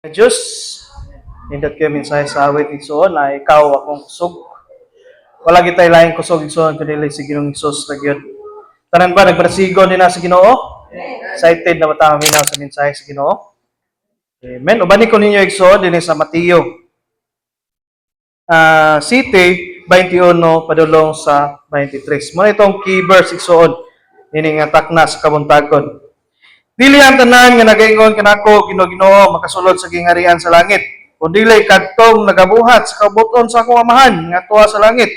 Diyos, nindot kayo mensahe sa awit igsoon na ikaw akong kusog. Wala kitay laing kusog igsoon kundi si Ginoong Hesus ra gyud. Tanan ba nagbrasigon din na sa Ginoo? Excited na ba tayo minaw sa mensahe sa Ginoo? Amen. Ubani ko ninyo igsoon dinhi sa Mateo City 21 padulong sa 23. Mo itong key verse igsoon dinhi nga takna sa kabuntagon. Dili ang tanan nga nagaingon kanako Ginoo makasulod sa gingharian sa langit. Kun dili kadtong nagabuhat sa kabuton sa akong amahan nga tuwa sa langit.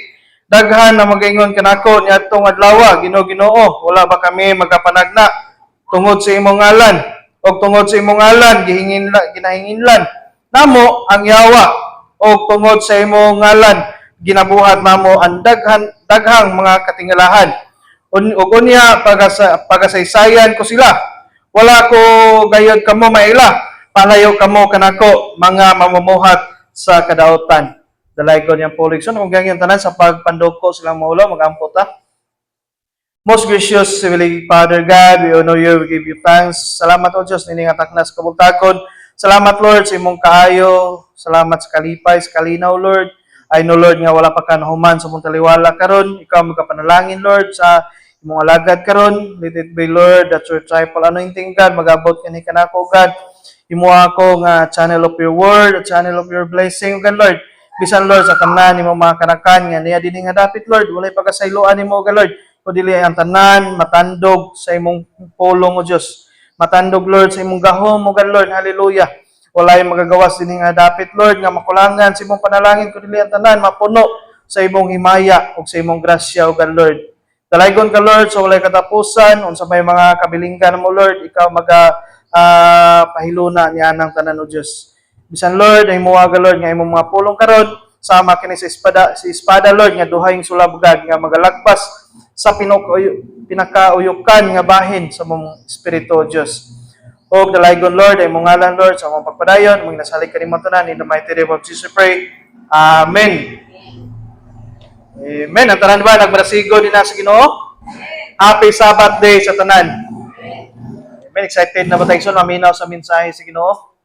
Daghan na magaingon kanako niadtong adlaw Ginoo, wala ba kami magapanagna tungod sa imong ngalan o tungod sa imong ngalan ginahinginlan namo ang yawa o tungod sa imong ngalan ginabuhat namo ang daghang mga katingalahan. Ug unya pagasaysayan ko sila. Wala ko gayod kamo maila, palayo kamo kanako mga mamumuhat sa kadaotan. Dalay ko niyang polikson kung ganyan tanan sa pagpandoko silang maulo magampo ta. Most gracious Heavenly Father God, we honor you, we give you thanks. Salamat o Diyos nini nga taknas kabugtakon. Salamat Lord sa imong kaayo. Salamat sa kalipay, sa kalinaw Lord. I know Lord nga wala pa ka nahuman sa mong taliwala karon. Ikaw magapanalangin Lord sa imong alagad karon. Let it be Lord that your triple anointing God magabot kani kanako God. Imo ako nga channel of your word, channel of your blessing God Lord. Bisan Lord sa tanan nimo mga kanakan nga niya dinhi nga dapit Lord, walay pagkasayloan nimo God Lord. Kundi ang tanan matandog sa imong pulong o Dios. Matandog Lord sa imong gahom o God Lord. Hallelujah. Walay magagawas dinhi nga dapit Lord nga makulangan sa imong panalangin kundi ang tanan mapuno sa imong himaya ug sa imong grasya o God Lord. Dalaygon ka Lord sa walay katapusan unsa may mga kabilinggan mo Lord ikaw pahiluna niya ng tanan o Dios. Bisan Lord ay muwaga Lord nga imong mga pulong karon sama kini sa espada Lord nga duhayng sulabgad nga magalagpas sa pinakauyukan nga bahin sa mong espiritu o Dios. O dalaygon Lord ay mong ngalan Lord sa mong pagpadayon mong nasalig kanimo tanan in the mighty name of Jesus pray. Amen. Amen. Ang tanan ba nagbrasigo din na sa Ginoo? Happy Sabbath day sa tanan. Amen. Excited na ba tayo sa maminaw sa mensahe sa Ginoo?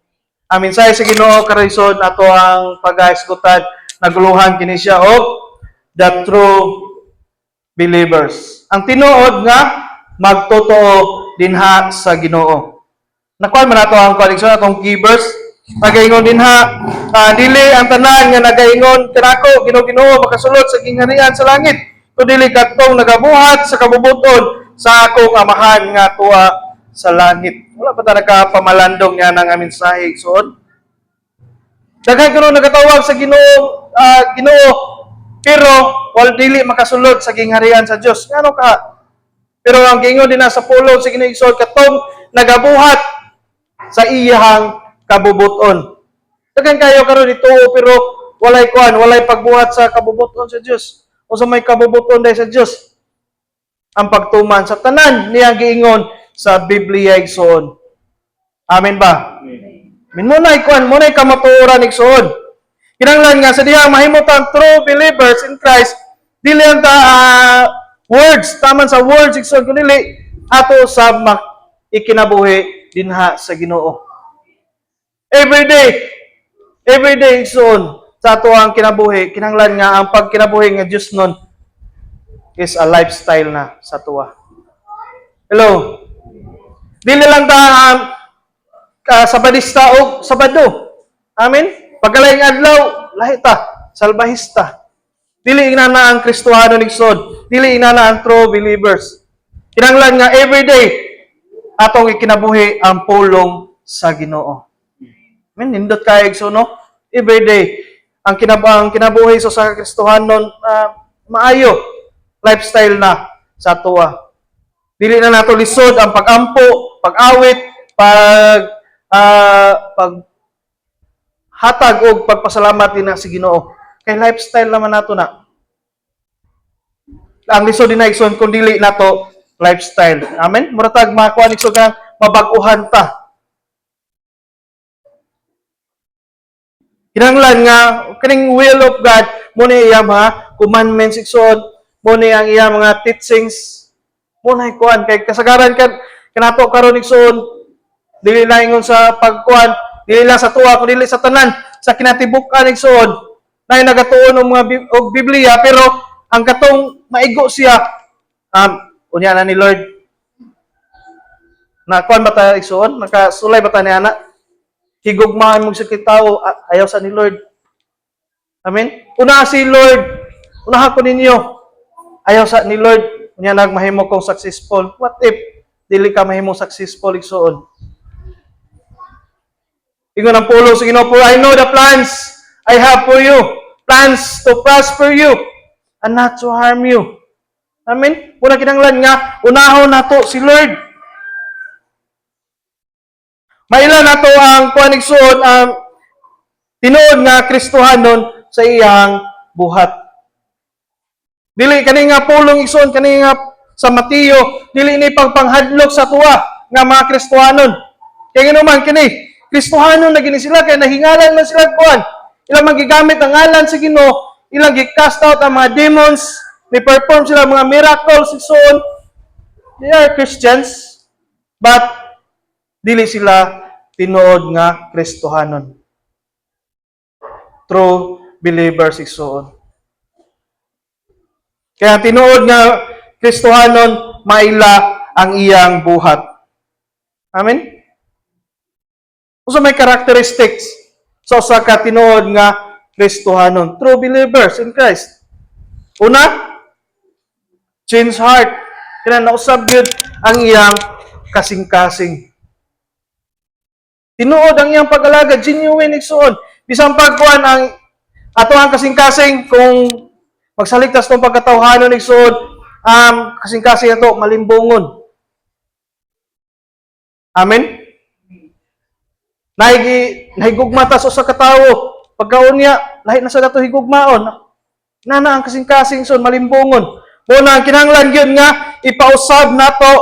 Ang mensahe sa Ginoo karayson ato ang pag-aisgutan naguluhan kini siya og the true believers. Ang tinuod nga magtotoo dinha sa Ginoo. Nakuha man nato ang koneksyon atong key verse. Nagaingon dinha dili ang tanan nga nagaingon kanako Ginoo makasulod sa gingharian sa langit. Kundi dili kadtong nagabuhat sa kabubuton sa akong amahan nga tuwa sa langit. Wala pa ta nagapamalandong nga nang mensahe igsoon. Daghan kuno nagatawag sa Ginoo pero wal dili makasulod sa gingharian sa Dios. Ngano ka? Pero ang giingon din sa pulong sa Ginoo igsoon katong nagabuhat sa iyang kabubuton. Daghan kayo karon dito pero walay pagbuhat sa kabubuton sa Dios. O sa may kabubuton dai sa Dios. Ang pagtuman sa tanan niya giingon sa Biblia igsoon. Amen ba? Minunay kamatuoran igsoon. Kinahanglan nga sa dihang mahimutang true believers in Christ, dili ang words, taman sa words igsoon kundi ato sa ikinabuhi dinha sa Ginoo. Every day igsoon sa ato ang kinabuhi, kinahanglan nga ang pagkinabuhi nga Dios nun is a lifestyle na sa tuwa. Hello. Dili lang sabadista o sabado. Amen. Pagkalaing adlaw, lahi ta, salbahista. Dili inana ang Kristohano igsoon, dili inana ang true believers. Kinahanglan nga everyday atong ikinabuhi ang pulong sa Ginoo. Amen. Nindot kay igsoon no? Everyday ang kinabuhi sa Kristohanon maayo lifestyle na sa tuwa. Dili na nato lisod ang pag-ampo, pag-awit, hatag og pagpasalamat din sa Ginoo. Kay lifestyle naman nato na. Ang lisod din na igsoon kun dili nato lifestyle. Amen. Muratag makuha ni nga mabag-uhan ta. Kinahanglan nga kaning will of God mo ni iya mga commandments igsoon, mo ni ang iya mga teachings mo na kuan kay kasagaran kanato karon igsoon dili na ingon sa pagkuan Dili lang sa tuwa, kundi sa tanan, sa kinatibuk-an igsoon, na nagatuon og mga og Biblia, pero ang katong maigo siya, unya na ni Lord, na kuan ba tayo igsoon, nakasulay ba tayo ni ana? Higugmaan mong sakit tao, ayaw sa ni Lord. Amen? Una si Lord, unahan ko ninyo, ayaw sa ni Lord, unya nagmahimo kong successful. What if dili ka mahimo successful igsoon? Ingon ang pulo sa Ginoo, for I know the plans I have for you, plans to prosper you and not to harm you. Amen? Muna kinanglan nga, unahon nato si Lord. Maila nato ang kuanigsuon ang tinuod nga Kristohanon sa iyang buhat. Dili kani nga pulong igsoon kani nga sa Mateo, dili ni pagpanghadlok sa tuwa nga mga Kristohanon. Kaya ginuman kini, Kristohanon na gini sila kay nahingalan man sila kuan. Ilang magigamit ang ngalan sa Ginoo, ilang gi-cast out ang mga demons, ni perform sila mga miracles igsoon. They are Christians, but dili sila tinuod nga Kristohanon. True believers igsoon. Kaya tinuod nga Kristohanon, maila ang iyang buhat. Amen? So may characteristics sa usa ka tinuod nga Kristohanon. True believers in Christ. Una, change heart. Kaya nausab yun ang iyang kasing-kasing. Tinuod ang iyang pag-alaga, genuine igsoon. Bisang pagkuhan ang ato ang kasing-kasing kung magsaligtas tong pagkatawhanon igsoon, kasing-kasing ato malimbongon. Amen. Nahigugma ta sa usa ka tawo. Pagkaunya, lahi na sa dato higugmaon. Nana ang kasing-kasing son malimbongon. Muna ang kinahanglan gyud nga ipausab nato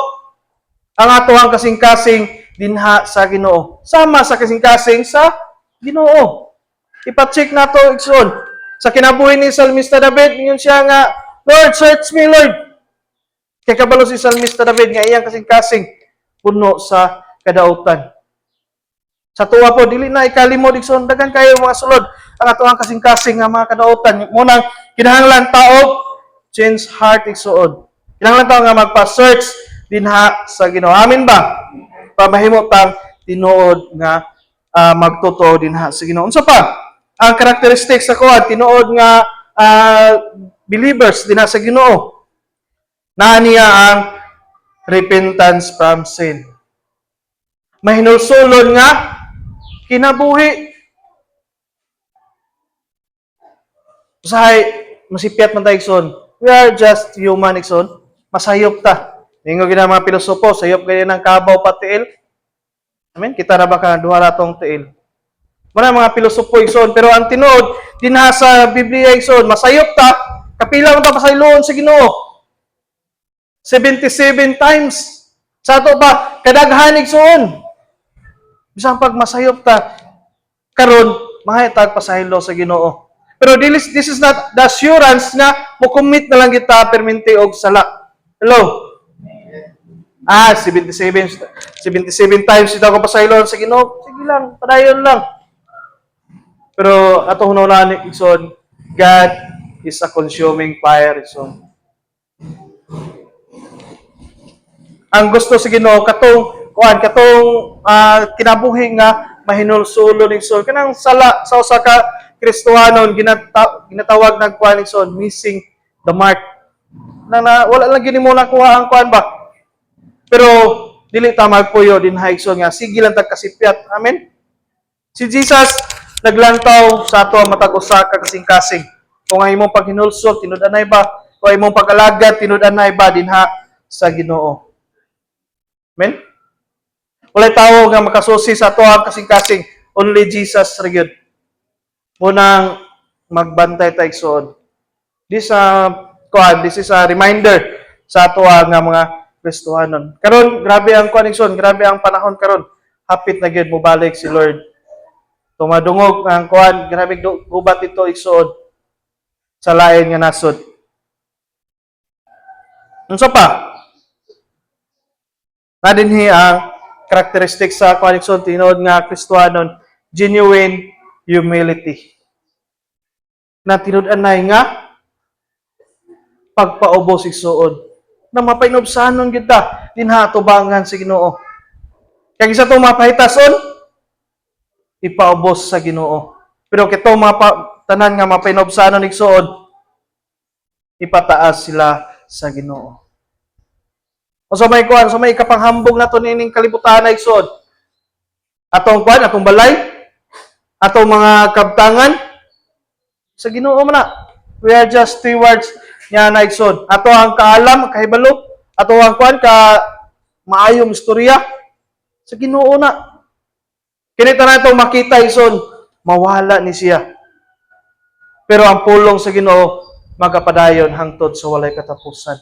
ang ato ang kasing-kasing dinha sa Ginoo. Sama sa kasing-kasing sa Ginoo. Ipa-check nato igsoon. Sa kinabuhi ni Salmista David, ingon siya nga, Lord, search me, Lord. Kaya kabalo si Salmista David nga iyang kasing-kasing puno sa kadautan. Sa tuwa po, dili na ikalimod igsoon, dagan kayo mga sulod ang ato ang kasing-kasing nga mga kadautan. Munang kinahanglan taog change heart igsoon. Kinahanglan taog nga magpa-search dinha sa Ginoo. Amen ba? Pamahimo tang tinuod nga magtotoo dinha sa Ginoo. Unsa pa? Ang characteristics sa kuan tinuod nga believers dinha sa Ginoo. Naa niya ang repentance from sin. Mahinulsulon nga kinabuhi. Usahay masipyat man tayo igsoon. We are just human igsoon. Masayop ta. Ingo gina mga pilosopo, sayop gaya ng kabaw pa tiil. Amen? Kita na ba ka duha ratong tiil? Muna mga pilosopo igsoon, pero ang tinuod dinha sa Biblia igsoon, masayop ta, kapila man ta pasayloon sa Ginoo. 77 times. Sa ato ba kadaghan igsoon. Bisan pag masayop ta karon mahitag pasaylo sa Ginoo. Pero this is not the assurance na mo-commit na lang kita perminti og sala. Hello. 77 times ito ako pasaylon sa Ginoo. Sige lang, padayon lang. Pero ato hunahon igsoon, God is a consuming fire igsoon. Ang gusto sa Ginoo katong kinabuhi nga mahinulsulon igsoon. Kanang sala sa usa ka Kristohanon ginatawag nagkuan igsoon, missing the mark. Wala lang gini mo nakuha ang kuan ba? Pero dili ta magpuyo din haigson nga sige lang tag kasipyat. Amen. Si Jesus naglantaw sa ato matag usa ka kasing-kasing. Kung ang imong paghinulsol tinud-anay ba? Kung ang imong pag-alagad tinud-anay ba dinha sa Ginoo. Amen. Walay tawo nga makasusi sa ato ang kasing-kasing, only Jesus ra gyud. Munang magbantay ta igsoon. This is a reminder sa ato nga mga Kristohanon. Karon grabe ang connection, grabe ang panahon karon. Hapit na gyud mo balik si Lord. Tumadungog ang kuan, grabe gubat ito igsoon sa lain nga nasod. Unsa pa? Na dinhi ang characteristics sa kuan igsoon tinuod nga Kristohanon genuine humility. Na tinud-anay nga pagpaubos igsuon na mapainobsanon gyud ta dinha tubangan sa Ginoo. Kaya isa itong mapahitason, ipaubos sa Ginoo. Pero kitong tanan nga mapainobsanon igsuon, ipataas sila sa Ginoo. O sa may kuan, sa may kapanghambog na to nining kalibutan na igsuon. Atong kuan, atong balay, atong mga kabtangan, sa Ginoo man na. We are just stewards niya na igsoon. Ato ang kaalam, kahibalo, ato ang kuan ka maayong istorya sa Ginoo na. Kini tanan itong makita igsoon, mawala ni siya. Pero ang pulong sa Ginoo magapadayon hangtod sa walay katapusan.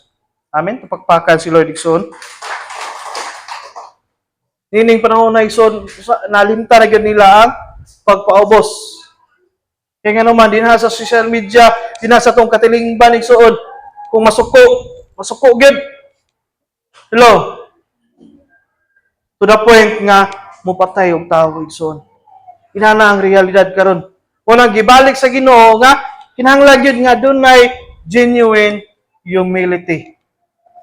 Amen. Tupakpakan si Lord igsoon. Nining panahon na igsoon, nalimta na gyud nila ang pagpaubos. Kaya nga naman, din sa social media, din sa itong katilingban, igsuon, kung masuko gid. Hello? To the point nga, mupatay og tao, igsuon. Inana ang realidad karon. Unang gibalik sa Ginoo nga, kinahanglan gyud nga dunay genuine humility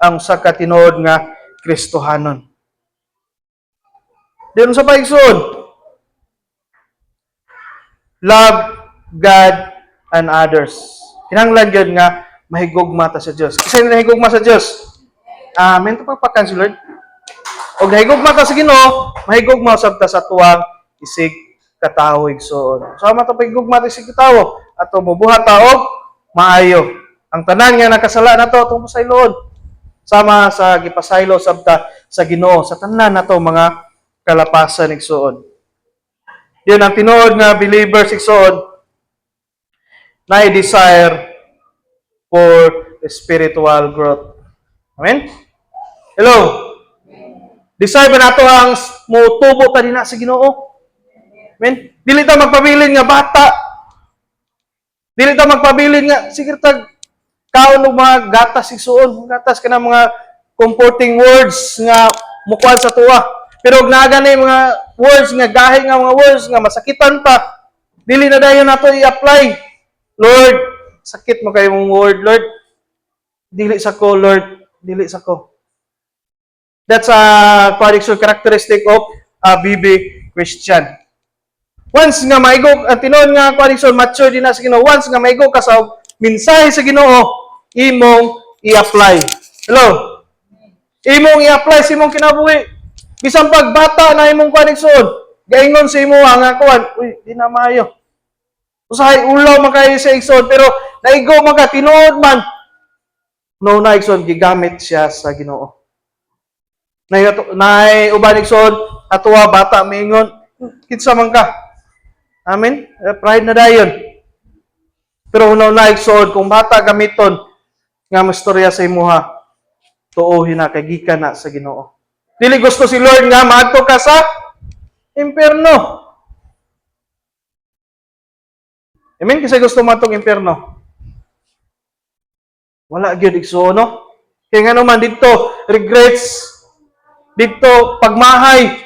ang sa katinuod nga Kristohanon. Diyon sa paigsoon, love God and others. Kinahanglan gyud nga mahigugma ta sa Dios. Kasi nahigugma sa Dios. Amen. Tupakpakan si Lord. Og nahigugma ta sa Ginoo, mahigugma usab ta sa tuwang isig katawo igsoon. Sama ta pahigugma ta isig katawo ato mobuhat ta og maayo. Ang tanan nga nakasala nato atong pasayloon. Sama sa gipasaylo usab ta sa Ginoo sa tanan nato mga kalapasan igsoon. Yun ang tinuod nga believers igsoon na desire for spiritual growth. Amen? Hello? Desire ba nato ang mutubo ta dinha sa Ginoo? Amen? Dili ta magpabilin nga bata. Dili ta magpabilin nga sige tag kaon og mga gatas igsuon, gatas kana mga comforting words nga mukuan sa tuwa. Pero og naga na mga words nga gahi nga mga words nga masakitan pa. Dili na dayon nato i-apply. Lord, sakit mo kayo mong word, Lord. Dili sa ko, Lord. Dili sa ko. That's a characteristic of a BB Christian. Once nga maigog, ang tinuod nga qualification, mature din na sa Ginoo. Once nga maigog ka sa mensahe sa Ginoo, imong i-apply. Hello? Imong i-apply sa imong kinabuhi. Bisan pagbata na imong qualification, gaingon sa imo nga kuan, uy, di na maayo. Usahay ulaw man kayo sa igsoon, pero naigo man ka, tinuod man. No na igsoon, gigamit siya sa Ginoo. Nay uban igsoon, atuwa bata miingon, kinsa man ka. Amen? Pride na dayon. Pero no na igsoon, kung bata gamiton, nga mastorya sa imuha, tuohin na, kay gikan na sa Ginoo. Dili gusto si Lord nga maadto ka sa impierno. Amen? Kasi gusto mo itong impyerno. Wala gyud igsoon, no? Kaya nga naman dito, regrets, dito, pagmahay,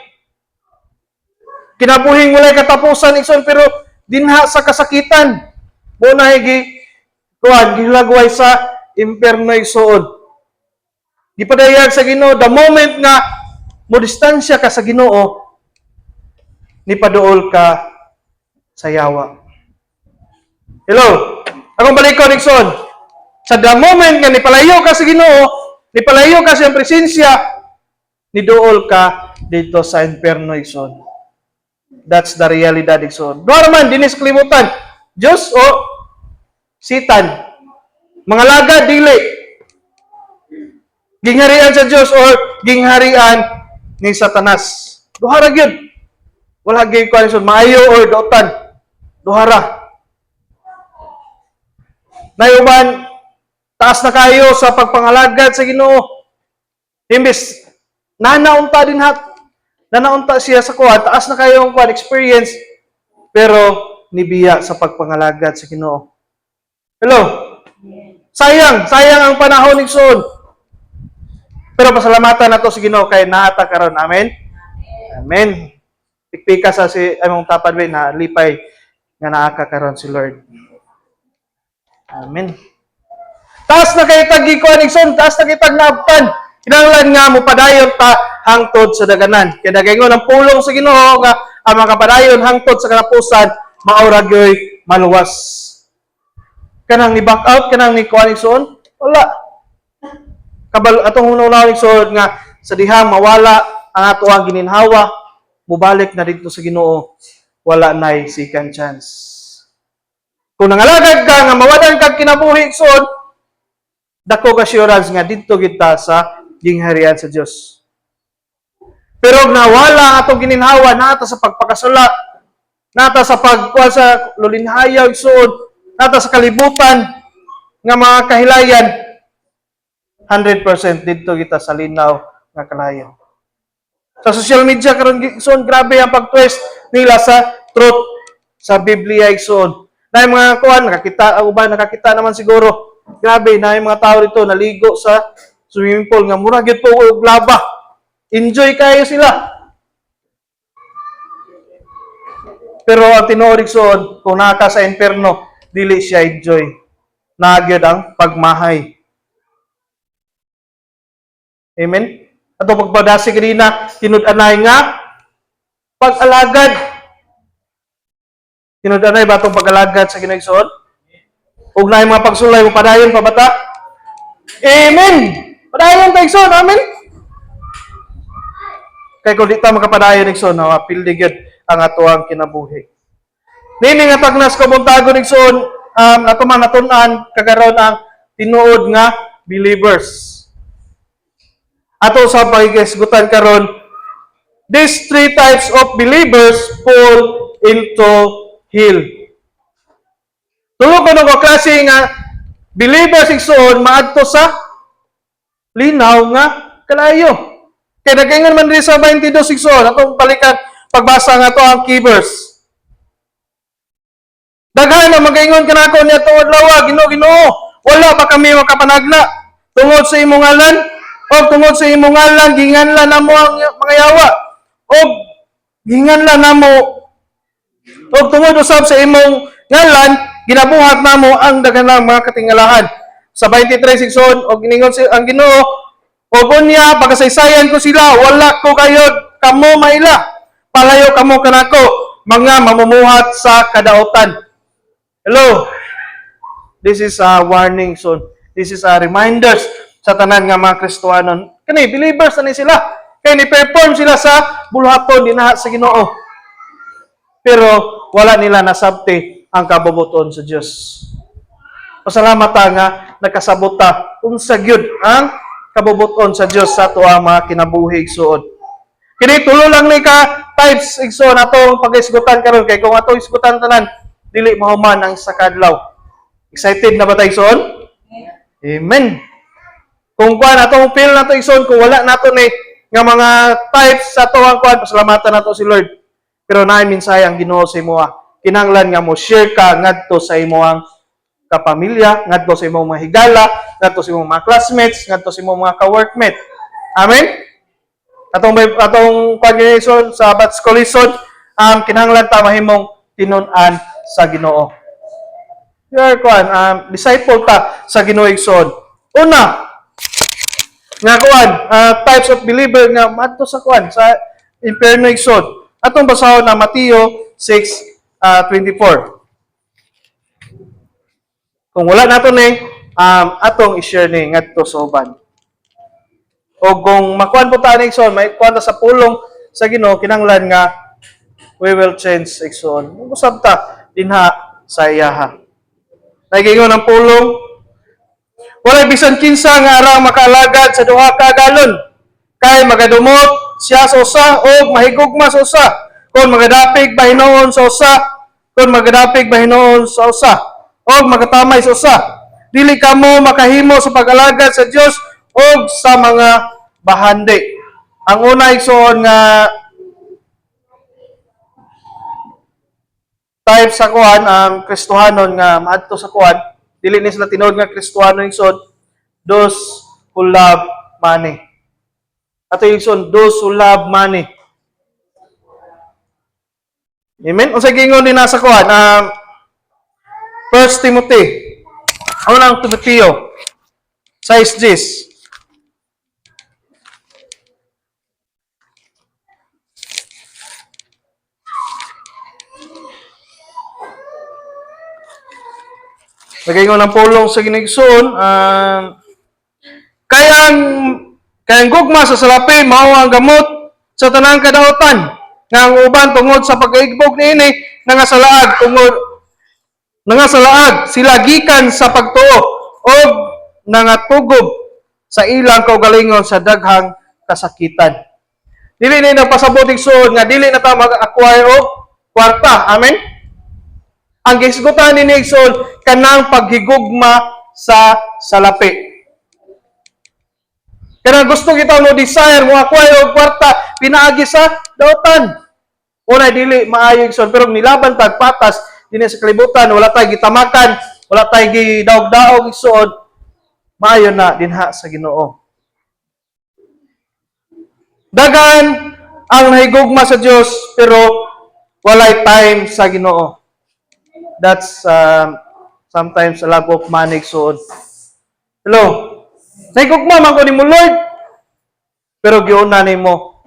kinabuhing walay katapusan igsoon, pero dinha sa kasakitan, muna gihilagway sa impyerno igsoon. Gipadayag sa Ginoo, the moment nga mo distansya ka sa Ginoo, nipaduol ka sa yawa. Hello? Akong balikon, Nixon. Sa the moment nga nipalayo ka sa Ginoo, nipalayo ka sa iyang presensya, niduol ka dito sa impyerno, Nixon. That's the realidad, Nixon. Doon naman, dinis kalimutan. Diyos o Satan. Mga laga, dili. Gingharian sa Diyos o gingharian ni Satanas. Duhara gyud. Wala gyud ko Nixon. Maayo or dotan. Duhara. Nayuban, taas na kayo sa pagpangalagad sa Ginoo. Imbis, nanaunta din nanaunta siya sa kuwan, taas na kayo ang kuwan experience, pero nibiya sa pagpangalagad sa Ginoo. Hello? Sayang ang panahon ni Son. Pero pasalamatan nato sa Ginoo kay naata karon. Amen? Amen. pikpika sa si among tapad way na lipay nga naa ka karon si Lord. Amen. Taas na kay tagi ko Nixon, taas na kay tagnabtan. Kinahanglan nga mo padayon ta hangtod sa daganan. Kaya nagaingon ang pulong sa Ginoo nga ang mga padayon hangtod sa kanapusan maura gyoy maluwas. Kanang ni back out kanang ni kuan Nixon, wala. Kabal atong una Nixon nga sa dihang mawala ang ato ang gininhawa, mubalik na dito sa Ginoo, wala nay second chance. Kung nangalagad ka nga mawalan kag kinabuhi Nixon, dako ka assurance nga dito kita sa gingharian sa Dios. Pero nawala atong gininhawa nata sa pagpakasala, nata sa pagkuha sa lulinhayaw igsoon, nata sa kalibutan nga mga kahilayan, 100% dito kita sa linaw nga kalayo. Sa social media karon igsoon, grabe ang pag-twist nila sa truth sa Biblia igsoon. Na mga kuan nakakita ang uban nakakita naman siguro. Grabe na yung mga tao dito naligo sa swimming pool nga mura gyud po og laba. Enjoy kayo sila. Pero ang tinuod igsoon, kung naka sa imperno, dili siya enjoy. Nagyod ang pagmahay. Amen. Ato pagpadasi kanina, tinud-anay nga pag-alagad. Tinud-anay ba itong pag-alagad sa Ginoo igsoon? Ug na mga pagsulay mo padayon pa bata. Amen. Padayon ta igsoon. Amen. Kay kung di ta makapadayon igsoon, pildi gyud ang atoang kinabuhi. Nini nga tagnas kabuntagon igsoon, ato man natun-an kagaron ang tinuod nga believers. Ato sa pagigisgutan karon, these three types of believers fall into hell. Tulo ko nung klase nga believers igsoon maadto sa linaw nga kalayo. Kaya nagaingon man rin sa 22 igsoon atong balikan pagbasa nga to ang key verse. Daghan na magaingon kanako niya tuod lawa Ginoo, wala pa kami makapanagna tungod sa imong ngalan o tungod sa imong ngalan ginganlan namo ang mga yawa o ginganlan namo o tungod usab sa imong ngalan ginabuhat namo ang daghang mga katingalahan. Sa 23 igsoon og giningon ang Ginoo, og unya pagkasaysayan ko sila, wala ko kayod kamo maila. Palayo kamo kanako mga mamumuhat sa kadaotan. Hello. This is a warning son. This is a reminders sa tanan nga mga Kristohanon. Kani believers na sila. Kay ni perform sila sa buluhaton dinha sa Ginoo. Pero wala nila nasabti ang kabubuton sa Dios. Pasalamat ta nga nakasabot ta unsa gyud ang kabubuton sa Dios sa ato ang mga kinabuhi igsoon. Kini tulo lang ni ka types igsoon atong pag-isgutan karon kay kung ato isgutan tanan dili mahuman ang sa kadlaw. Excited na ba tayo igsoon? Amen. Kung kuan atong feel nato igsoon kung wala nato ni nga mga types sa ato ang kuan pasalamatan nato si Lord. Pero naay minsay ang Ginoo sa imoa. Kinahanglan nga mo share ka ngadto sa imong kapamilya, ngadto sa imong mga higala, ngadto sa imong mga classmates, ngadto sa imong mga ka-workmate. Amen. Atong pag-ison sa Bats Collision, kinahanglan ta mahimong tinun-an sa Ginoo. Your disciple ta sa Ginoo igsoon. Una, nga kuan, types of believer nga madto sa kuan sa imperno igsoon. Atong basahon na Mateo 6:24. Kung wala nato ni atong i-share ni ngadto sa uban. O kung makuan po ta ni igsoon, may kuan ta sa pulong sa Ginoo kinahanglan nga we will change igsoon. Usab ta dinha sa iyaha. Nagingon ang pulong wala bisan kinsa nga arang makaalagad sa duha ka galon kay magadumot siya sa usa o mahigugma sa usa kung magadapig bahinoon sa usa kung magadapig bahinoon sa usa o magatamay sa usa dili kamo makahimo sa pag-alagad sa Dios o sa mga bahandi. Ang una igsoon nga type sa kuan ang Kristohanon nga maadto sa kuan dili ni sila tinuod nga Kristohanon igsoon those who love money. Ato igsoon those who love money. Amen? O sa gingon din nasa kuan, 1 Timothy. Unang Timoteo. 6:10. Nagaingon ng pulong sa ginigsoon, kayang kayang gugma sa salapi mao ang gamot sa tanang kadaotan nga ang uban tungod sa pag-igbog niini nangasalaag sila gikan sa pagtuo og nangatugob sa ilang kaugalingon sa daghang kasakitan. Dili ni nagpasabot igsoon nga dili na ta mag-acquire og kwarta. Amen. Ang gisgutan ni Nixon kanang paghigugma sa salapi. Kaya gusto kita mo desire mo acquire og kwarta pinaagi sa daotan. Una dili maayo Nixon pero nilaban tag patas dinhi sa kalibutan wala tay gitamakan, wala tay gidaog-daog Nixon. Maayo na dinha sa Ginoo. Dagan ang nahigugma sa Dios pero walay time sa Ginoo. That's sometimes a lack of money so. Hello. Nahigugma man ko nimo Lord. Pero giuna nimo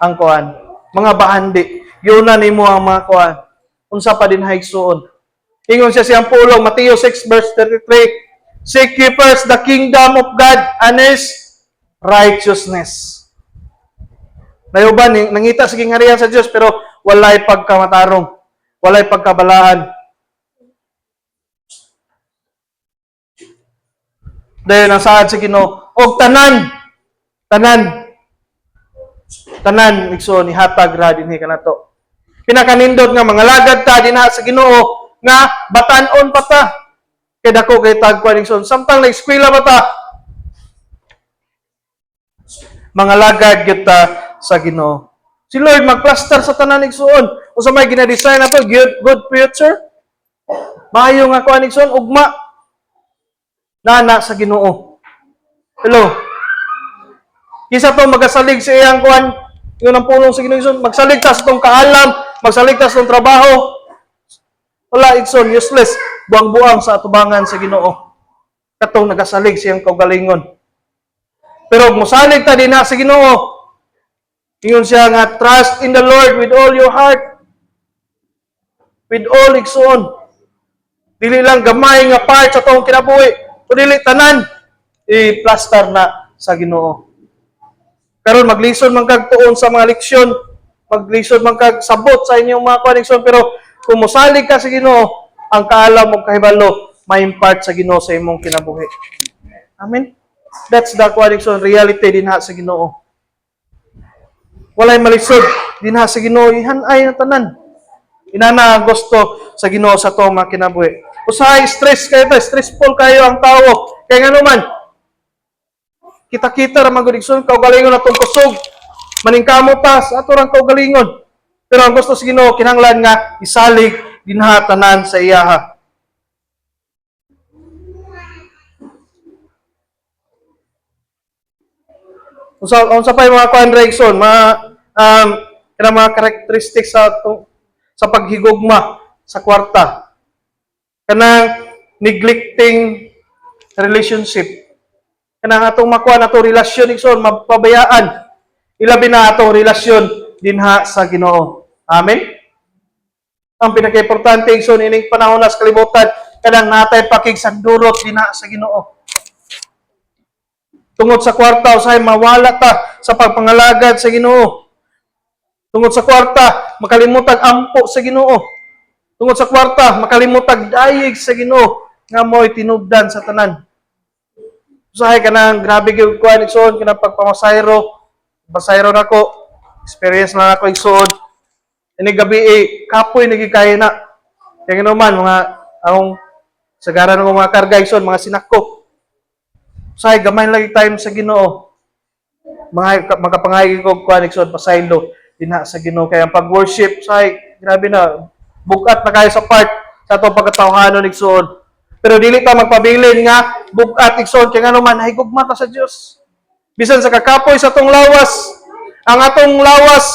ang kuan. Mga bahandi, giuna nimo ang mga kuan. Unsa pa din haigsuon. Ingon siya siyang pulong Mateo 6 verse 33. Seek ye first the kingdom of God and His righteousness. Nayuban nangita sa kingharian sa Dios pero walay pagkamatarong. Walay pagkabalaan. Dahil ang saad sa Ginoo, og tanan, igsoon ihatag ra dinhi kanato. Pinakanindot nga mga lagad ta dinha sa Ginoo nga batan-on pa ta. Kay dako kay tagkuan igsoon, samtang na-eskwela pa ta. Mga lagad gyud ta sa Ginoo. Si Lord magplaster sa tanan igsoon. Usa may gina-design nato good future. Maayo nga kuan igsoon ugma nana sa Ginoo. Hello. Kisa to magasalig sa iyang kuan, yun ang pulong sa Ginoo igsoon, magsalig ta sa tong kaalam, magsalig ta sa tong trabaho. Wala igsoon useless, buang-buang sa atubangan sa Ginoo. Katong nagasalig sa iyang kaugalingon. Pero mosalig ta dinha sa Ginoo. Ingon siya nga, trust in the Lord with all your heart. With all igsoon. Dili lang gamay nga part sa tong kinabuhi. O dili tanan, i-plaster na sa Ginoo. Pero maglison man kag tuon sa mga leksyon, maglison man kag sabot sa inyong mga koneksyon, pero kung mosalig ka sa Ginoo, ang kaalam mo kahibalo, may impart sa Ginoo sa imong kinabuhi. Amen? That's the koneksyon, reality din ha sa Ginoo. Walay malisod dinha sa Ginoo ihanay na tanan. Inana ang gusto sa Ginoo sa to mga kinabuhi. Usahay stress kayo ta, stressful kayo ang tao. Kaya nga naman, kita-kita ra magudikson kaugalingon atong kusog. Maningkamot ta sa ato rang kaugalingon. Pero ang gusto sa Ginoo kinahanglan nga isalig dinha tanan sa iyaha. Unsa pa yung mga kuan mga characteristics sa paghigugma sa kwarta. Kanang neglecting relationship. Kanang atong makuha na itong relasyon, igsoon, mapabayaan. Ilabi na atong relasyon dinha sa Ginoo. Amen? Ang pinaka-importante, igsoon, ining panahon na sa kalibutan, kanang natay pakigsagdurot dinha sa Ginoo. Tungod sa kwarta, usahay mawala ta sa pagpangalagad sa Ginoo. Tungod sa kwarta, makalimutag ampo sa Ginoo. Tungod sa kwarta, makalimutag dayeg sa Ginoo nga mo'y tinubdan sa tanan. Usahay ka nang grabe gyud kuan igsoon kanang pagpamasayro. Pasayro nako. Experience na nako igsoon. Ini gabi kapoy nagikaya na. Kaya naman mga akong sagaran ng mga karga igsoon, mga sinako. Usahay gamay lagi time sa Ginoo. Mga makapangay ko kuan igsoon pasaylo dinha sa Ginoo kay ang pag-worship say grabe na bugat na kayo sa part sa ato pagkatawhanon igsoon. Pero dili ta magpabilin nga bugat igsoon kay ngano man higugma ta sa Dios. Bisan sa kakapoy sa atong lawas, ang atong lawas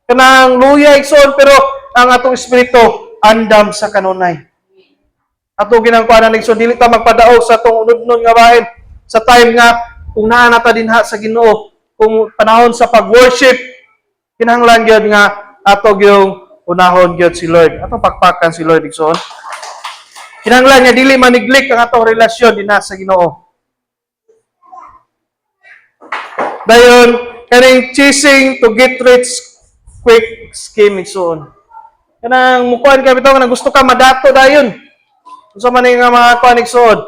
Kanang luya igsoon pero ang atong espiritu andam sa kanunay. Ato ginangkuanan igsoon dili ta magpadaog sa atong unod-unod nga bahin sa time nga kung naa na ta dinha sa Ginoo, kung panahon sa pag-worship, kinahanglan gyud nga ato gyung unahon gyud si Lord. Atong pakpakan si Lord igsoon. Kinahanglan nga dili maniglik ang atong relasyon dinha sa Ginoo. Dayon, kaning chasing to get rich quick scheme igsoon. Kanang mukuan ka bitaw nga gusto ka madato dayon. Unsa man nga mga kuan igsoon?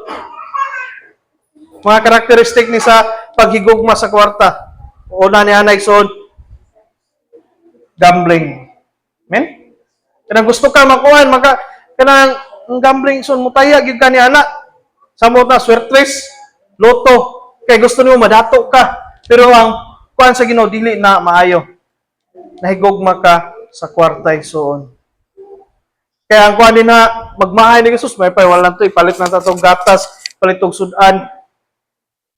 Mga karakteristik ni sa paghigugma sa kwarta. Una ni ana igsoon, gambling. Amen? Kanang gusto ka makuan, kanang ang gambling igsoon mutaya gid ka ni ana. Samot na swertres, loto, kay gusto nimo madato ka. Pero ang kuan sa Ginoo dili na maayo. Nahigugma ka sa kwarta igsoon. Kaya ang kuan din na magmahay ni Jesus, may wala to ipalit na tatong gatas, palit og sudan.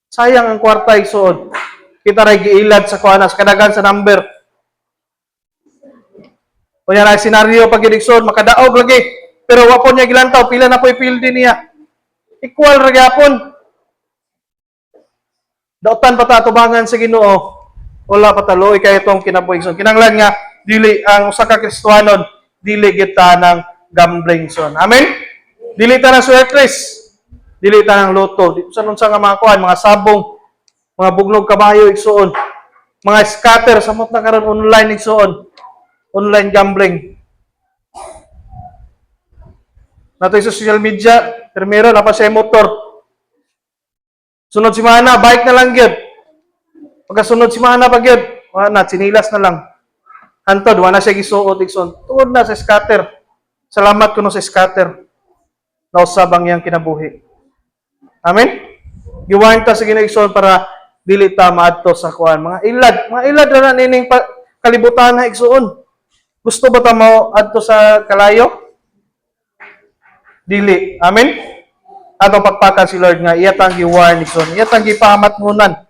Sayang ang kwarta igsoon. Kita ray giilad sa kuanas kadagan sa number. Kunya na senaryo pag igsoon makadaog lagi, pero wa po niya gilantaw pila na po ipildi niya. Equal ra gyapon. Dautan pa ta tubangan sa Ginoo. Wala pa taloy kay itong kinabuhi igsoon. Kinahanglan nga dili ang usa ka Kristiyanon dili kita ng gambling son. Amen. Dili ta ng swertres. Dili ta ng loto. Di sa nga mga kuan, mga sabong, mga buglog kabayo igsoon. Mga scatter samot na karon online igsoon. Online gambling. Nato sa social media, primero na pa siya motor. Sunod si Mana, bike na lang gyud. Pagkasunod si Mana pag gyud, wala na sinilas na lang. Antod, wala siya gisuot igsoon. Tuod na sa scatter. Salamat kuno sa scatter. Nausabang yang kinabuhi. Amen? Giwarn ta sa Ginoo para dili ta maadto sa kuan. Mga ilad na nining kalibutan na igsoon. Gusto ba ta mo adto sa kalayo? Dili. Amen? Atong pagpakan si Lord nga iyatang giwarn igsoon. Iyatang gipahamatngunan.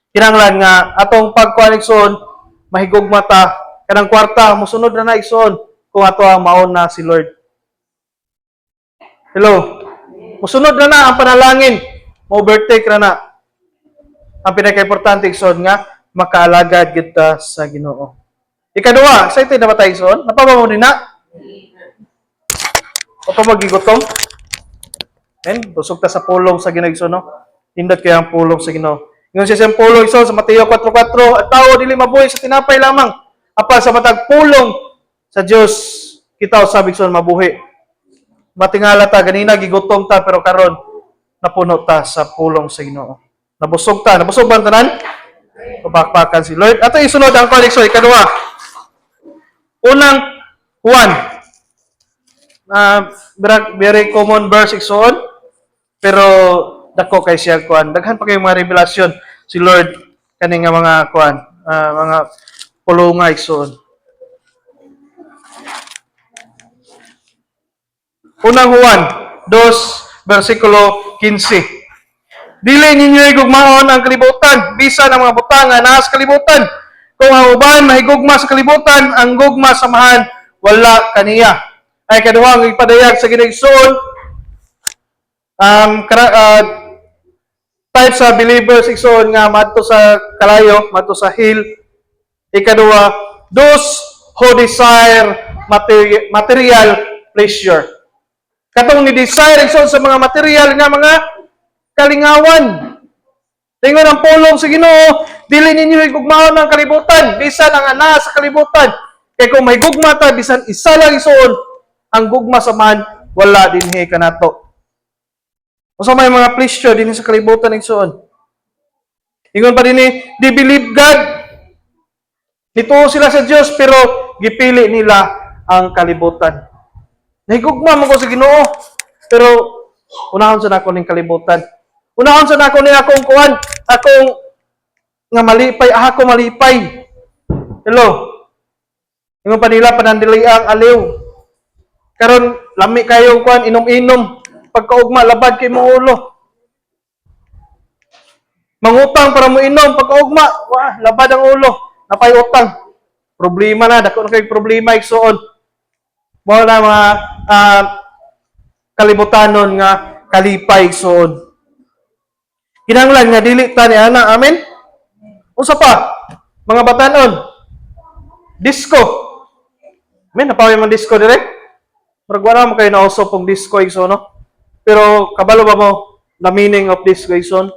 Kinahanglan nga atong pagkuan igsoon mahigugma ta kanang kwarta mosunod na igsoon kung ato ang maon na si Lord. Hello. Musunod na ang panalangin. Ma-overtake na. Ang pinaka-importante igsoon nga makaalagad kita sa Ginoo. Ikaduha, excited na ba tayo igsoon? Napaba mo din na? O pa magigutom? Busog ta sa pulong sa Ginoo igsoon, no? Hindot kaya ang pulong sa Ginoo. Ingon siya sa pulong igsoon sa Mateo 4:4, at tao dili mabuhi sa tinapay lamang, apan sa matag pulong sa Dios kita usab igsoon mabuhi. Matingala ta ganina gigutom ta pero karon napuno ta sa pulong sa Ginoo. Nabusog ta, nabusog ba ang tanan? Pabakpakan si Lord. Ato isunod ang koneksyon ikaduha. Unang Juan. Very common verse igsoon pero dako kay siya kuan. Daghan pa kay mga revelasyon si Lord kani nga mga kuan, mga pulonga igsoon. Unang Juan 2, versikulo 15. Dili ninyo higugmaon ang kalibutan, bisan ang mga butang nga naa sa kalibutan. Kung ang uban mahigugma sa kalibutan, ang gugma samahan wala kaniya. Ay kaduha ang ipadayag sa Ginoo type sa believers igsoon nga madto sa kalayo, madto sa hill. Ikaduha, those who desire material pleasure. Katong ni desire igsoon sa mga material nga mga kalingawan. Tingon ang pulong sa Ginoo, dili ninyo higugmaon ang kalibutan, bisan ang ana sa kalibutan. Kay kung may gugma ta bisan isa lang igsoon, ang gugma samahan wala dinhi kanato. Usa may mga pleasure dinhi sa kalibutan igsoon. Ingon pa dinhi, they believe God. Nituo sila sa Dios pero gipili nila ang kalibutan. Nahigugma mo ko sa Ginoo, pero unahon sa nako ning kalibutan. Unahon sa nako ni akong kuan, akong nga malipay, ako malipay. Hello. Ingon pa nila panandili ang aliw. Karon lami kayo kuan inom-inom, pagkaugma labad kay mong ulo. Mangutang para mo inom, pagkaugma, labad ang ulo, napay utang. Problema na, dako na kay problema igsuon. Mo na mga kalibutanon nga kalipay igsuon. Kinahanglan nga dili ta ni ana, amen. Unsa pa? Mga batanon. Disco. Amen, napawi man disco dire. Murag wala mo kayo nausop pong disco igsoon, no? Pero kabalo ba mo the meaning of disco igsoon?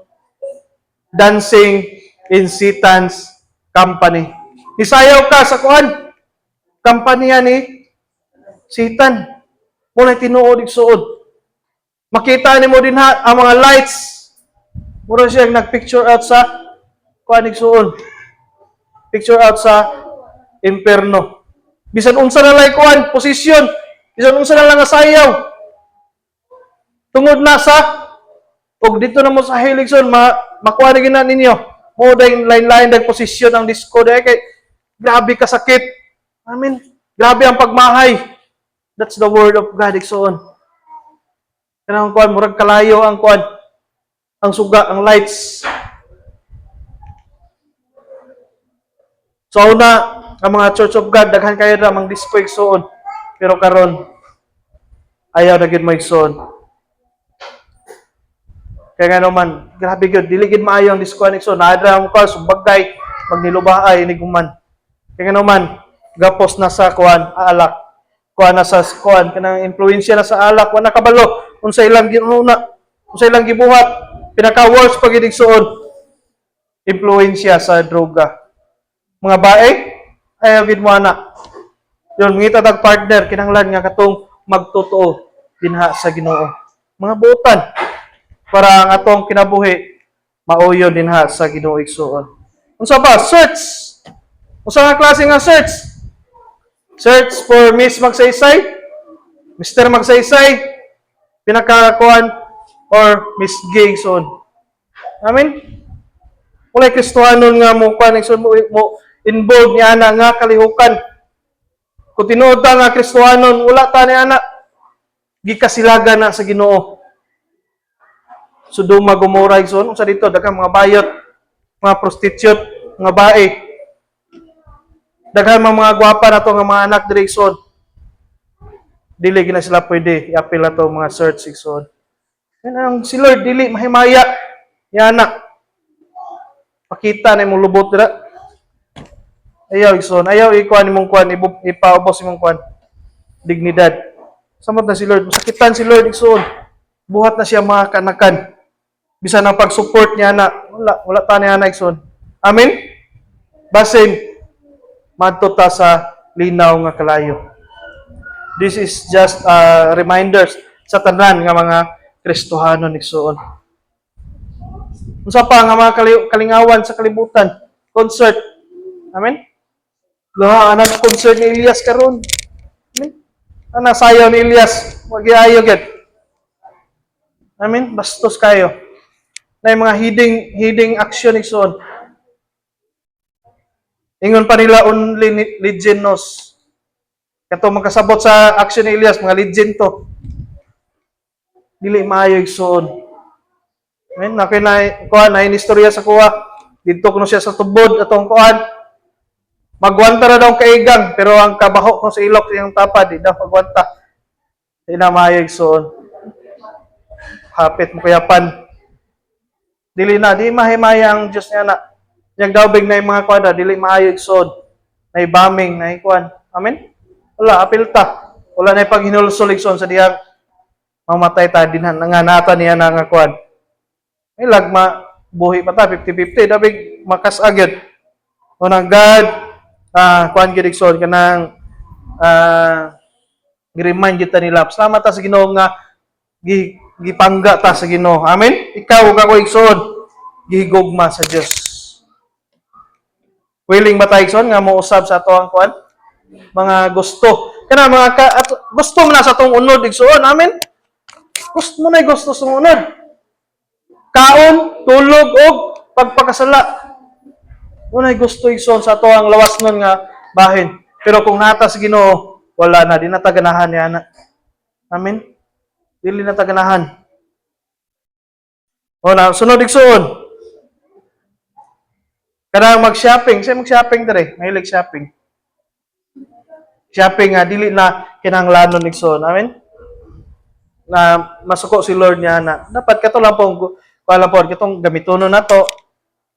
Dancing in Satan's company. Isayaw ka sa kuan. Kampanya ni Satan. Muna tinuod igsuon. Makita ni mo din ha ang mga lights. Mura siya nag-picture out sa kuan igsuon. Picture out sa imperno. Bisan unsa na lang kuan, posisyon. Bisan unsa na lang nga sayaw. Tungod na sa og dito na mo sa Hiligson, makuha na gina ninyo. Mo dahil lain-lain dahil posisyon ang disco dahil kay grabe kasakit. Amen. Grabe ang pagmahay. That's the word of God, igsoon. Kanang kuan, murag kalayo ang kuan. Ang suga, ang lights. So una, ang mga Church of God, daghan kayo na mang disco igsoon. Pero karon ayaw na gid mo igsoon. Kaya nga naman, grabe gyud, dili gid maayo ang disco igsoon. Naadra mo ka sumbagay, magnilubahay ni guman. Kaya nga naman, gapos na sa kuan, alak. Kuan na sa kuan, kanang impluwensya na sa alak, wala kabalo. Unsa ilang ginuna, unsa ilang gibuhat, pinaka-worst pag igsoon. Impluwensya sa droga. Mga bae, ayaw gid mo ana. Yon ngita tag partner kinahanglan nga katong magtotoo dinha sa Ginoo. Mga buotan para ang atong kinabuhi mauyon dinha sa Ginoo igsoon. Unsa ba? Search. Unsa nga klase nga search? Search for Miss Magsaysay, Mr. Magsaysay, pinakakuan or Miss Gay igsoon. Amen. Walay Kristohanon nga mo kuan igsoon mo involved ni ana nga kalihukan. Kung tinuod ta nga Kristohanon, wala ta ni ana gikasilagan na sa Ginoo. Sodoma Gomora igsoon unsa dito daghang mga bayot, mga prostitute, mga bae. Daghang mga gwapa na to nga mga anak diri igsoon. Dili gina sila pwede i-appeal na to mga search igsoon. Yan ang si Lord dili mahimaya ni anak. Pakita na imong lubot dira. Ayaw igsoon, ayaw ikuan imong kuan, ipaubos imong kuan. Dignidad. Samot na si Lord, masakitan si Lord igsoon. Buhat na siya mga kanakan. Bisan ang pag-support niya na wala ta niya na igsoon. Amen. Basin madto ta sa linaw nga kalayo. This is just reminders sa tanan nga mga Kristohanon igsoon. Unsa pa nga mga kalingawan sa kalibutan? Concert. Amen. Laha anak concert ni Elias karon. Amen. Ana sayaw ni Elias, magiayo gid. Amen. Bastos kayo. Na mga hiding action igsoon. Ingon pa nila only legend knows. Kato magkasabot sa action ni Elias, mga legend to. Dili maayo igsoon. Amen. Na kuan na inistorya sa kuha. Dito kuno siya sa tubod atong kuan. Magwanta na daw kaigang, pero ang kabaho ko sa ilok yung tapad, di daw magwanta. Di na mayag soon. Hapit mo kayapan. Dili na, di mahimaya ang Diyos niya na. Yang daubig na yung mga kuwan na, dili maayag soon. Na ibaming, na ikuan. Amen? Wala, apilta. Wala na ipaghinulsulig soon sa diyang mamatay ta din nga nata niya na nga kuwan. Ilag buhi pa ta, 50-50. Dabig makasagad. Unang God, kuan gid igsoon kanang gi-remind kita nila. Salamat ta sa Ginoo nga gipangga ta sa Ginoo. Amen. Ikaw ug ako igsoon gihigugma sa Dios. Willing ba ta igsoon nga mousab sa ato ang kuan? Mga gusto. Kana mga gusto mo na sa atong unod igsoon. Amen. Gusto mo na gusto sa unod. Kaon, tulog og pagpakasala. Unay gusto igsoon sa ato ang lawas nun nga bahin. Pero kung nata sa Ginoo, wala na, di na taganahan niya na. Amen? Dili na taganahan. O na, sunod igsoon. Kanang mag-shopping. Siya mag-shopping dere, mahilig shopping. shopping nga dili na kinahanglanon igsoon. Amen. Na masuko si Lord niya na dapat kato lang po wala po katong gamitono na to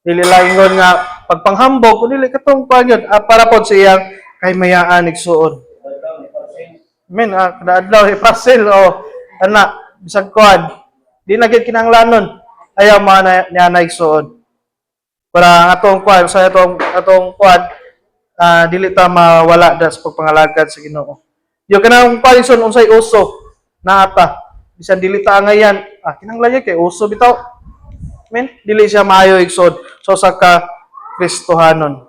dili lang ingon nga pagpanghambog kun dili katong panyod para po sa iyang kay mayaan igsoon. Amen. Kadadlaw ipasil o ana bisag kuan di na gid kinahanglanon ayaw man niya na igsoon. Para atong kuan sa atong kuan dili ta mawala da sa pagpangalagad sa Ginoo. Yo kanang palison unsay uso na ata bisan dili ta ngayan kinahanglan kay uso bitaw. Amen. Dili siya maayo igsoon so sa ka Kristohanon.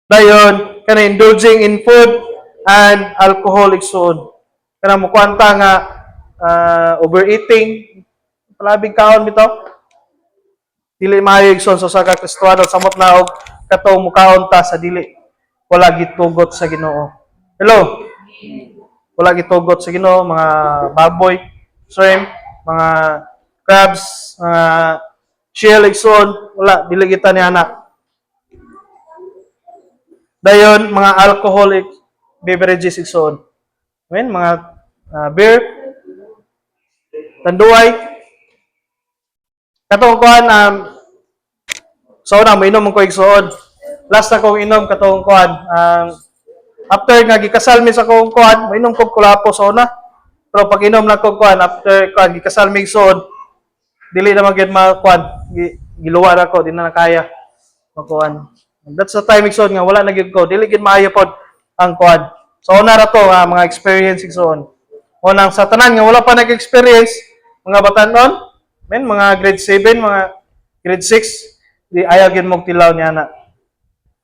Dayon kana indulging in food and alcohol igsoon. Kana mo kwanta nga overeating palabig kaon bitaw. Dili maayo igsoon so sa ka Kristohanon samot na og katong mukaon ta sa dili wala gitugot sa Ginoo. Hello. Wala gitugot sa Ginoo mga baboy, shrimp, mga crabs, mga shell igsoon, wala dili kita ni anak. Dayon mga alcoholic beverages igsoon. Amen, mga beer, tanduay. Katong kuan so na mainom ko igsoon. Last na kong inom katong kuan after nga gikasal mi sa kong kuan, mainom kog kulapo so na. Pero pag inom na kog kuan after kuan gikasal mi igsoon, dili na magyud kuan, giluwa na ko, di na nakaya makuan. That's the time igsoon nga wala na gyud ko, dili gyud maayo pod ang kuan. So una ra to mga experience igsoon. Unang sa tanan nga wala pa nag-experience mga batanon, mga grade 7, mga grade 6, di ayaw gyud mong tilaw niya na.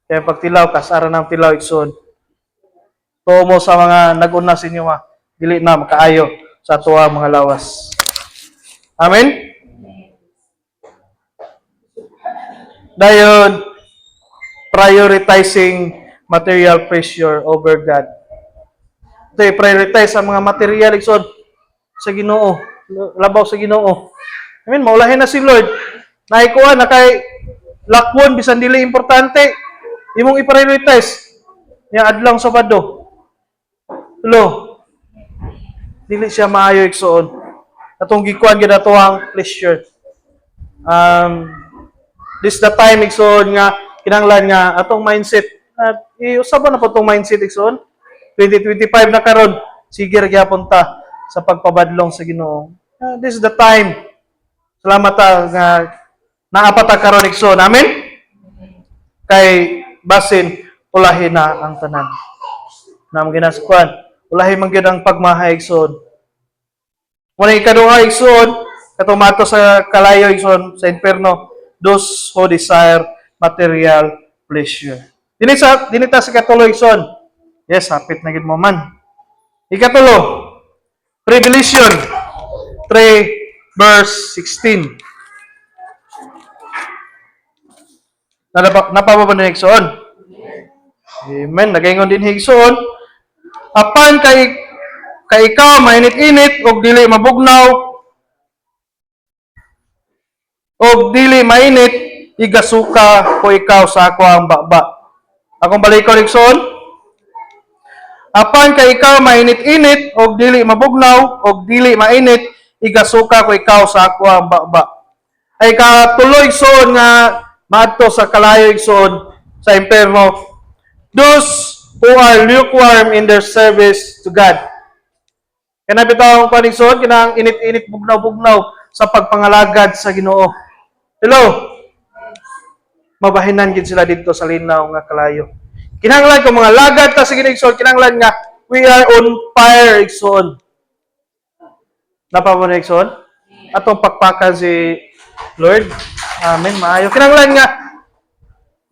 Kaya pag tilaw kasara ng tilaw igsoon. Tumo sa mga nag-una sa inyo dili na makaayo sa tuwa mga lawas. Amen. Dayon prioritizing material pleasure over God. Ito prioritize ang mga material igsoon sa Ginoo, labaw sa Ginoo. Amen, maulahin na si Lord. Naikuha na kay lakwon bisan dili importante. Imong i-prioritize niya adlang Sabado. Hello. Dili siya maayo igsoon. Atong gikuan gid ato ang pleasure. This the time igsoon nga kinahanglan nga atong mindset iusab na po tong mindset igsoon. 2025 na karon, sige ra gyapon ta sa pagpabadlong sa Ginoo. This is the time. Salamat nga naapat ta karon igsoon. Amen. Kay basin ulahin na ang tanan. Nam ginaskuan, ulahin man gyud ang pagmahay igsoon. Muna ikaduha igsoon, katong mato sa kalayo igsoon sa inferno, those who desire material pleasure. Dinita sa katulo igsoon. Yes, hapit na gid mo man. Ikatulo, Revelation 3 verse 16. Napababa na igsoon. Amen. Nagaingon din igsoon. Apan kay ikaw mainit-init og dili mabugnaw og dili mainit igasuka ko ikaw sa ako ang baba. Akong balikon igsoon. Apan kay ikaw mainit-init og dili mabugnaw og dili mainit igasuka ko ikaw sa ako ang baba. Ay katuloy igsoon nga maadto sa kalayo igsoon sa imperno. Those who are lukewarm in their service to God. Kaya bitaw ang panigsoon, kinang init-init, bugnaw-bugnaw sa pagpangalagad sa Ginoo. Hello? Mabahinan gid sila dito sa linaw nga kalayo. Kinahanglan ko mga lagad ta sa Ginoo, kinahanglan nga we are on fire igsoon. Napamo na igsoon? Atong pakpakan si Lord. Amen. Maayo. Kinahanglan nga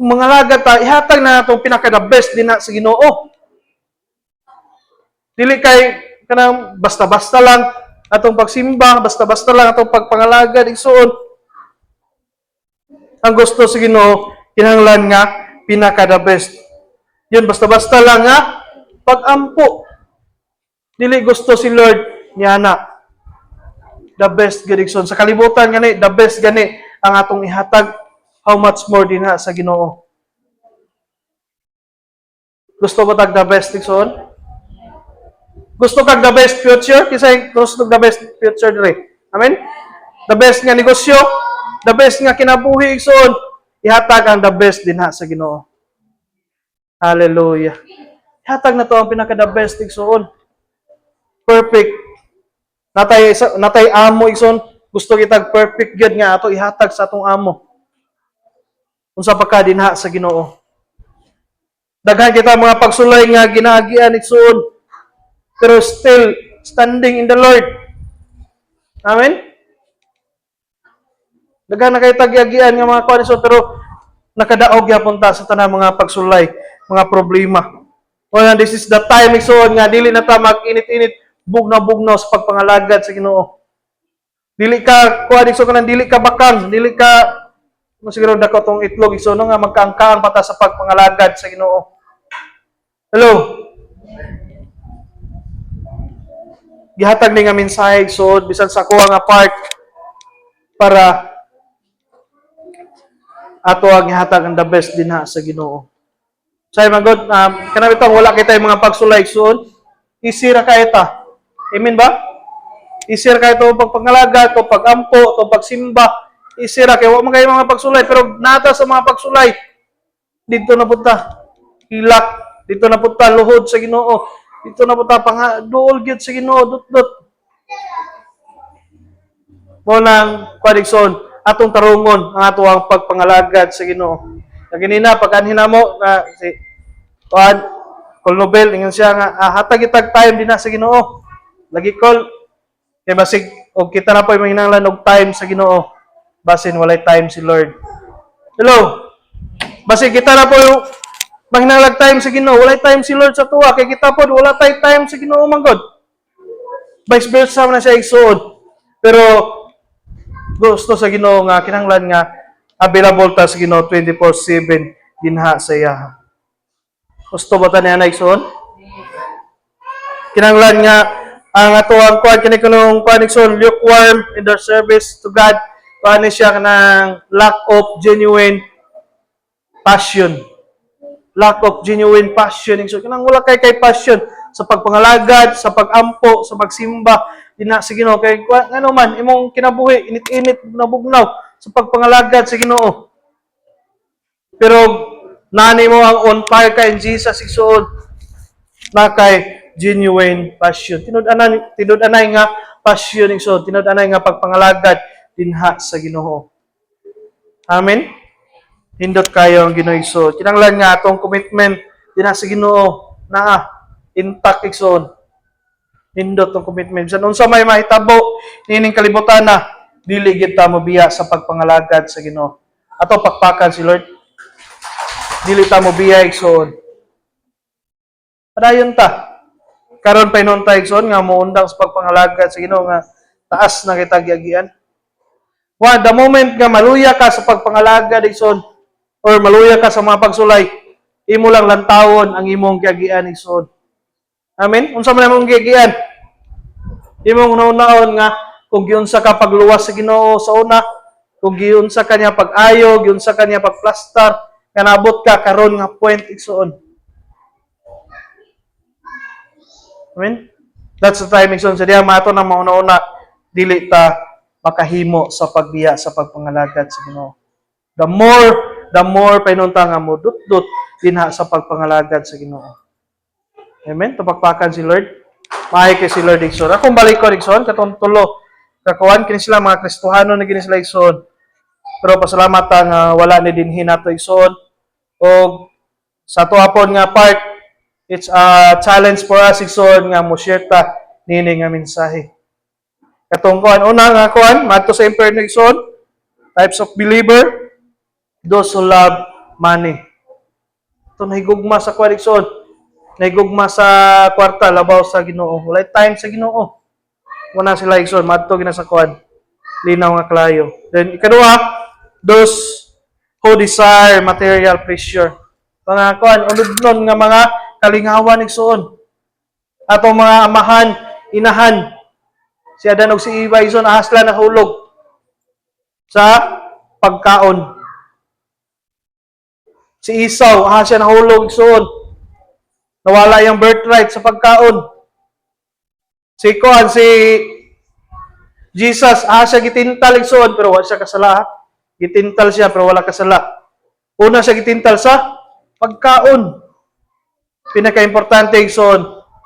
mga lagad ta ihatag na natong pinaka the best din na sa Ginoo. Dili kay kanang basta-basta lang atong pagsimba, basta-basta lang atong pagpangalagad igsoon. Ang gusto sa Ginoo kinahanglan nga pinaka the best. Yun basta-basta lang nga pag-ampo. Dili gusto si Lord niya na the best gid igsoon sa kalibutan gani, the best gani ang atong ihatag. How much more din na sa Ginoo. Gusto mo tag the best igsoon? Gusto kag the best future? Kisay gusto the best future dire. Amen? The best nga negosyo, the best nga kinabuhi igsoon, ihatag ang the best dinha sa Ginoo. Hallelujah. Ihatag na to ang pinaka the best igsoon. Perfect. Natay amo igsoon, gusto kitag perfect gyud nga ato ihatag sa atong amo. Unsa pa ka dinha sa Ginoo. Daghan kita mga pagsulay nga ginaagian igsoon. Pero still standing in the Lord. Amen? Daghan na kay tagyagian nga mga kuan pero nakadaog gyapon ta sa tanang mga pagsulay, mga problema. Well, this is the time igsoon nga dili na ta mag-init-init, bugnaw-bugnaw sa pagpangalagad sa Ginoo. Dili ka kuan igsoon kanang dili ka bakang, dili ka siguro dako tong itlog igsoon nga magkaangkaang pata sa pagpangalagad sa Ginoo. Hello. Gihatag ni nga mensahe igsoon bisan sa kuha nga part para ato ang ihatag ang the best dinha sa Ginoo. Say magod kanang bitong wala kay tay mga pagsulay igsoon, isira ka ita. Amen ba? Isira kay to pagpangalaga, to pagampo, to pagsimba, isira kay wa man kay mga pagsulay pero nata sa mga pagsulay dito na punta hilak, dito na punta luhod sa Ginoo. Dito na punta duol gyud sa Ginoo dut-dut. Mo nang kwadikson atong tarungon ang ato ang pagpangalagad sa Ginoo. Kaginina pag anhin mo na si Juan Colnobel ingon siya nga hatag itag time din na sa Ginoo. Lagi call kay basig og kita na po mahinanglan og time sa Ginoo. Basin walay time si Lord. Hello. Basig kita na po mahinanglag time sa Ginoo, walay time si Lord sa tuwa kay kita pod wala tay time sa Ginoo man god. Vice versa man siya igsuon. Pero gusto sa Ginoo nga kinahanglan nga available ta sa Ginoo 24/7 dinha sa iya. Gusto ba ta niya na igsuon? Kinahanglan nga ang ato ang kuan kini kanong kuan igsuon lukewarm in their service to God. Kuan siya kanang lack of genuine passion. Lack of genuine passion. So, kanang wala kay passion sa pagpangalagad, sa pagampo, sa pagsimba, dinha sa Ginoo. Kay ano man, imong kinabuhi, init-init, bugnaw sa pagpangalagad sa Ginoo. Pero, nani mo ang on fire ka in Jesus, igsuon, na kay genuine passion. Tinud-anay nga passion, igsuon. Tinud-anay nga pagpangalagad, dinha sa Ginoo. Amen? Hindot kayo ang Ginoo igsoon. Kinahanglan nga atong commitment dinha sa Ginoo na intact igsoon. Hindot tong commitment. Bisan unsa may mahitabo nining kalibutan na dili gid ta mobiya sa pagpangalagad sa Ginoo. Ato pakpakan si Lord. Dili ta mobiya igsoon. Padayon ta. Karon pa inon ta igsoon nga moundang sa pagpangalagad sa Ginoo nga taas na kita giagian. The moment nga maluya ka sa pagpangalagad igsoon, or maluya ka sa mga pagsulay, imo lang lantawon ang imong giagian igsoon. Amen? Unsa man imong giagian? Imong naon nga kung giunsa ka pagluwas sa Ginoo sa una, kung giunsa ka niya pag-ayo, giunsa ka niya pagplastar, kanabot ka karon nga point igsoon. Amen? That's the time igsoon sa diha mato nang mauna-una dili ta makahimo sa pagbiya sa pagpangalagad sa Ginoo. The more painunta nga mo dut-dut dinha sa pagpangalagad sa Ginoo. Amen. Tupakpakan si Lord. Maay kay si Lord igsoon. Akong balikon igsoon katong tulo. Kakuan kini sila mga Kristohano na gini sila igsoon. Pero pasalamat nga wala ni dinhi nato igsoon. Og sa tuapon nga part, it's a challenge for us igsoon nga mo share ta nini nga mensahe. Katong kuan una nga kuan madto sa imperno igsoon, types of believer, those who love money. Ito nahigugma sa kwarikson. Nahigugma sa kwarta, labaw sa Ginoo. Walay time sa Ginoo. Wala sila igsoon. Madto gina sa kwan. Linaw nga klayo. Then, ikaduha, those who desire material pleasure. Mga kwan, unudnon nga mga kalingawan igsoon. Atong mga amahan, inahan. Si Adan og si Eva igsoon, ahas lang nahulog sa pagkaon. Si Esau, siya nahulog igsoon Nawala yung birthright sa pagkaon. Si Jesus, siya gitintal igsoon pero wala siya kasala. Gitintal siya pero wala kasala. Una siya gitintal sa pagkaon. Pinaka-importante igsoon,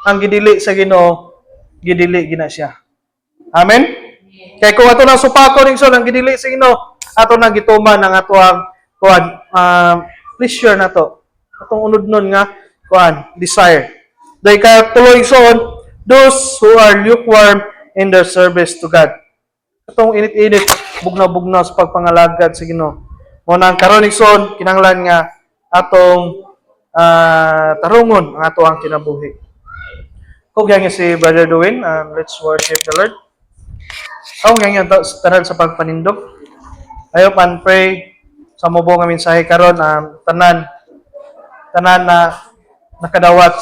ang gidili sa Ginoo, gidili gina siya. Amen? Kaya kung ato nang supakon igsoon ang gidili sa Ginoo, ato nang gituman ang ato ang pleasure na to. Atong unod nun nga desire. Dahil kaya tuloy igsoon, those who are lukewarm in their service to God. Atong init-init, bugnaw-bugnaw sa pagpangalagad sa Ginoo. Muna ang karon igsoon, kinahanglan nga atong tarungon ang ato ang kinabuhi. Kung ganyan si Brother Duwin, let's worship the Lord. Kung ganyan tanan sa pagpanindog. Ayo pan pray sa mubong nga mensahe karon tanan na nakadawat